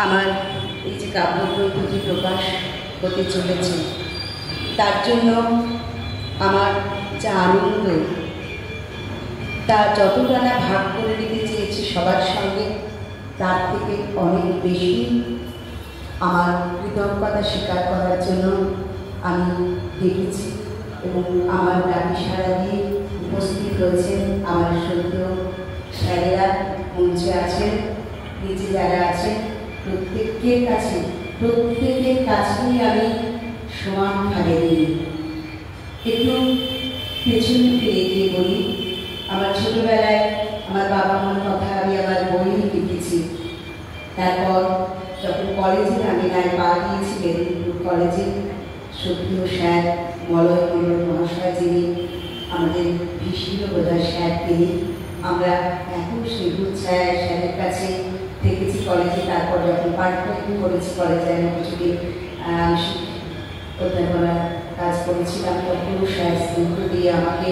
আমার এই যে কাব্যগ্রন্থটি প্রকাশ হতে চলেছে তার জন্য আমার যা আনন্দ তা যতটা না ভাগ করে নিতে চেয়েছি সবার সঙ্গে তার থেকে অনেক বেশি আমার কৃতজ্ঞতা স্বীকার করার জন্য আমি ডেকেছি এবং আমার ডাকি সাড়া দিয়ে উপস্থিত হয়েছেন আমার শ্রদ্ধেয় স্যারেরা, মঞ্চে আছেন, নিচে যারা আছেন, প্রত্যেকের কাছেই আমি সমানভাবে দিই। একটু পেছনে ফিরে গিয়ে বলি, আমার ছোটবেলায় আমার বাবা মার কথা আমি আমার বই লিখেছি। তারপর যখন কলেজে আমি পা দিয়েছি মেদিনীপুর কলেজে, সত্যিও স্যার মলয় মন্ডল মহাশয় যিনি আমাদের ভীষণ বোধহয় স্যার, তিনি আমরা এখন সেগুলো স্যারের কাছে থেকেছি কলেজে। তারপর যখন পাঠ্যক্রম করেছি কলেজে আমি কিছুদিন অধ্যাপনার কাজ করেছিলাম, তখনও স্যার স্নেহ দিয়ে আমাকে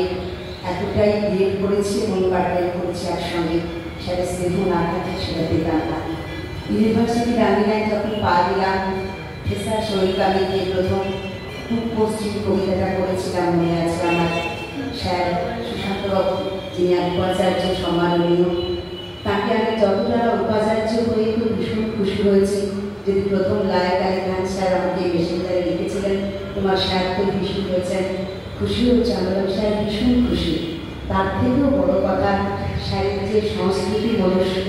এতটাই বিয়ে করেছি এবং পাঠ্যক্রম করেছি একসঙ্গে। স্যারের স্নেহ না থাকে সেটা পেতাম না। ইউনিভার্সিটি রাঙ্গিনায় যখন পা দিলাম, ফেসার শরীর আমি গিয়ে প্রথম খুব পশ্চিম কবিতাটা করেছিলাম, মনে আছে আমার। স্যার সুশান্তবাবু যিনি উপাচার্য সম্মাননীয়, তাকে আমি যতটা উপাচার্য হয়ে খুব ভীষণ খুশি হয়েছি। যদি প্রথম লায়ক আলী খান স্যার আমাকে মেসেঞ্জারে লিখেছিলেন তোমার স্যার তো ভীষণ হয়েছেন, খুশি হচ্ছে, আমরা স্যার ভীষণ খুশি। তার থেকেও বড় কথা, স্যারের যে সংস্কৃতি মনস্ক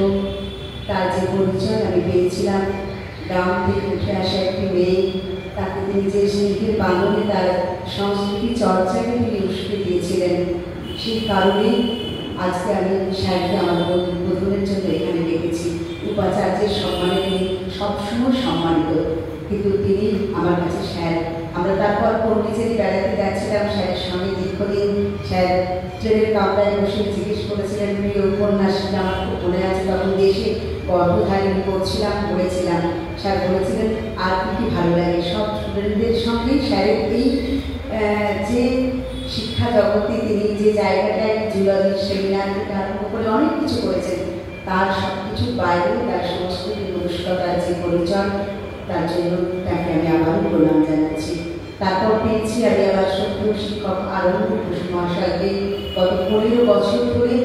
তার যে পরিচয় আমি পেয়েছিলাম, গ্রাম থেকে উঠে আসা একটি মেয়ে, তাকে তিনি যে শিল্পের বাঙালি তার সংস্কৃতি চর্চাকে তিনি উস্কে দিয়েছিলেন। সেই কারণেই আজকে আমি স্যারকে আমার বোধনের জন্য এখানে ডেকেছি। উপাচার্যের সম্মানে তিনি সবসময় সম্মানিত, কিন্তু তিনি আমার কাছে স্যার। আমরা তারপর পণ্ডিচেরি বেড়াতে যাচ্ছিলাম স্যারের সঙ্গে দীর্ঘদিন। স্যার ট্রেনের কামরায় বসে জিজ্ঞেস করেছিলেন প্রিয় উপন্যাসটা, আমার খুব মনে আছে, তখন দেশে গর্ভধারিণী করছিলাম, বলেছিলাম। স্যার বলেছিলেন আর কি ভালো লাগে। সব স্টুডেন্টদের সঙ্গেই স্যারের এই যে শিক্ষা জগতে তিনি যে জায়গাটায় জুলজির সেমিনার থেকে আরম্ভ করে অনেক কিছু করেছেন, তার সব কিছুর বাইরেও তার সংস্কৃতি মনস্কতার যে পরিচয়, তার জন্য তাকে আমি আবারও প্রণাম জানাচ্ছি। তারপর পেয়েছি আমি আবার সত্যিও শিক্ষক আনন্দ ঘোষ মহাশয়কে, গত 15 বছর ধরে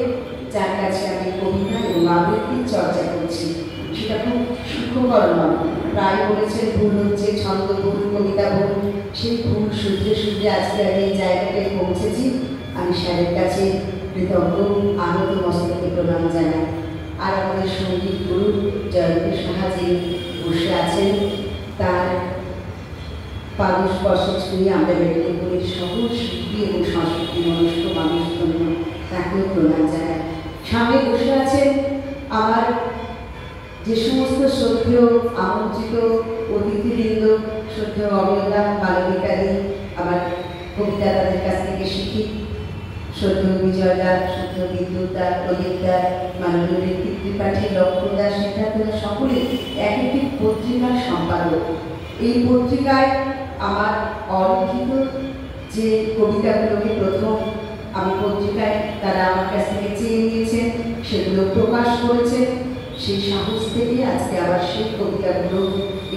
যার কাছে আমি কবিতা এবং আবৃত্তির চর্চা করছি। সেটা খুব সুখকর নয়। প্রায় বলেছেন ভুল হচ্ছে, ছন্দ ভুল, কবিতা ভুল, সেই ভুল শুধরে শুধরে আজকে আমি এই জায়গাটায় পৌঁছেছি। আমি স্যারের কাছে কৃতজ্ঞ, আনন্দ মস্তকে প্রণাম জানাই। আর আমাদের সঙ্গীত গুরু জয়ন্তী সাহা যিনি বসে আছেন, তার পাদস্পর্শ ছুঁয়ে আমরা মেদিনীপুরের সকল শিল্পী এবং সংস্কৃতি মনস্ক মানুষের জন্য তাকেও প্রণাম জানাই। সামনে বসে আছেন আমার যে সমস্ত শ্রদ্ধেয় আমন্ত্রিত অতিথিবৃন্দ, শ্রদ্ধেয় অবয়দা, মালবিকারী, আমার কবিতা তাদের কাছ থেকে শিখি, শ্রদ্ধেয় বিজয়দা, শ্রদ্ধেয় বিদ্যুৎদা, প্রদীপদা, মাননীয় ঋত্বিক ত্রিপাঠী, লক্ষ্মণদা, সিদ্ধার্থদা, সকলে এক একটি পত্রিকার সম্পাদক। এই পত্রিকায় আমার অলিখিত যে কবিতাগুলোকে প্রথম আমি পত্রিকায় তারা আমার কাছ থেকে চেয়ে নিয়েছেন, সেগুলো প্রকাশ করেছে। সেই সাহস থেকে আজকে আবার সেই কবিতাগুলো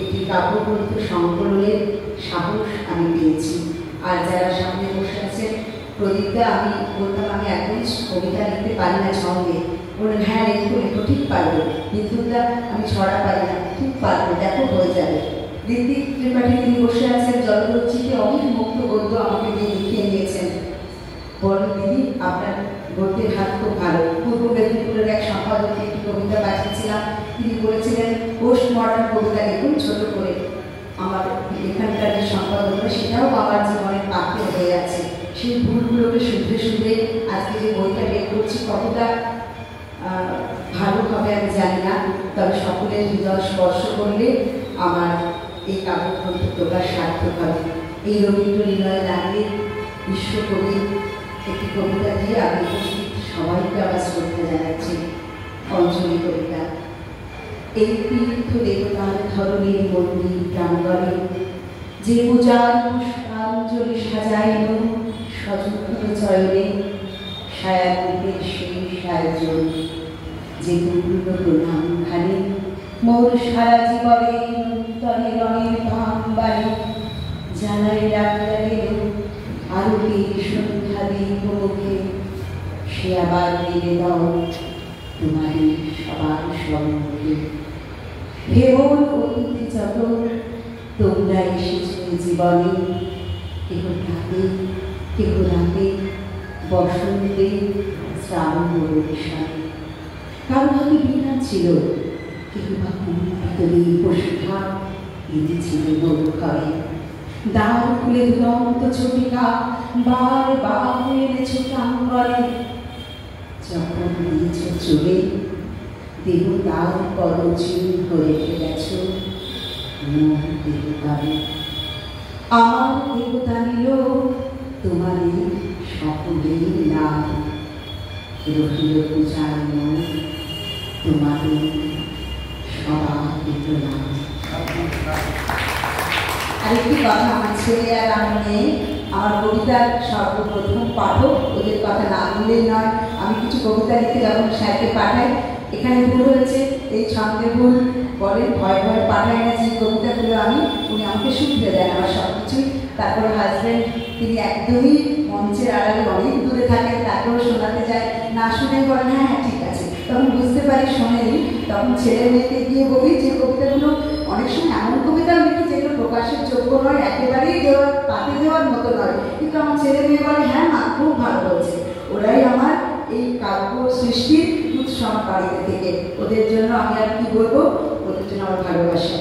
একটি কাব্যগ্রন্থ সংকলনের সাহস আমি পেয়েছি। আর যারা সামনে বসে আছেন, প্রদীপদা, আমি বলতাম আমি একদম কবিতা লিখতে পারি না ছন্দে, বললেন হ্যাঁ লেখো লেখো, ঠিক পারবে। বিদ্যুৎদা, আমি ছড়া পারি না, ঠিক পারবে, দেখো হয়ে যাবে। ঋত্বিক ত্রিপাঠী তিনি বসে আছেন, জলরচ্ছিতে অনেক মুক্ত গদ্য আমাকে দিয়ে লিখিয়ে নিয়েছেন। বলেন দিদি আপনার গদ্যের হাত খুব ভালো। পূর্ব মেদিনীপুরের এক সম্পাদককে একটি কবিতা পাঠিয়েছিলাম, তিনি বলেছিলেন পোস্ট মডার্ন কবিতা লিখুন ছোট করে। আমার এখানকার যে সম্পাদকরা, সেটাও আমার জীবনের পাত্র হয়ে আছে। সেই ভুলগুলোকে শুধরে শুধরে আজকে যে বইটা বের করছি, কতটা ভালো হবে আমি জানি না, তবে সকলের হৃদয় স্পর্শ করলে আমার এই কাব্যগ্রন্থ প্রকাশ সার্থক হবে। এই রবীন্দ্র নিলয় লাগে বিশ্বকবি একটি কবিতা দিয়ে আমি উপস্থিত সবাইকে আবার শ্রদ্ধা জানাচ্ছি। অঞ্জলি কবিতা। এই তীর্থ দেবতার ধরনের মন্দির প্রাঙ্গণে যে পূজার পুষ্পাঞ্জলি সাজাইল সযত্ন চয়নে, ছায়ারূপের সেই সায়জন যে পূর্ণ প্রণামখানে মোর সারা জীবনে তলে রঙের ভাম বাড়ি জানাই রাখলে আরো সন্ধ্যা দীপ মুখে সে আবার মেরে দাও তোমারই সবার সম্মুখে। হে মোর অতিথি যত তোমরা এসেছো জীবনে, কেহ রাতে কেহ রাতে বসন্তে শ্রাবণ বৈশাখে। কারো হাতে বীণা ছিল, কেহ বা ভিতরে বসিখা এটি ছিল নৌকায়। দ্বার খুলে দুরন্ত ছবিকা বার বার এনেছ প্রাঙ্গণে। যখন দিয়েছ চলে দেহ তার পদচিহ্ন রেখে গেছ মোর দেহতারে। আমার দেবতা নিল তোমারই সকলের নাম, রহিল পূজার মন তোমাদের সবার নাম। আরেকটি কথা, আমার ছেলে আর আমি নেই, আমার কবিতার সর্বপ্রথম পাঠক, ওদের কথা না বললেই নয়। আমি কিছু কবিতা লিখে যখন স্যারকে পাঠাই, এখানে ভুল হয়েছে, এই ছন্দে ভুল বলেন, ভয় ভয় পাঠাই না যে কবিতাগুলো আমি, উনি আমাকে শুনতে দেন আমার সব কিছুই। তারপরে হাজব্যান্ড তিনি একদমই মঞ্চের আড়ালে অনেক দূরে থাকেন, তারপরে শোনাতে যায়, না শুনে বলেন হ্যাঁ হ্যাঁ ঠিক আছে, তখন বুঝতে পারি শোনেনি। তখন ছেলে মেয়েকে গিয়ে বলি যে কবিতাগুলো অনেক সময় এমন কবিতাও লিখি যেগুলো প্রকাশের যোগ্য নয়, একেবারেই দেওয়ার পাতে দেওয়ার মতো নয়, কিন্তু আমার ছেলে মেয়ে বলে হ্যাঁ মা খুব ভালো হয়েছে। ওরাই আমার এই কাব্য সৃষ্টির উৎসব বাড়িতে থেকে, ওদের জন্য আমি আর কি বলবো, ওদের জন্য আমার ভালোবাসা।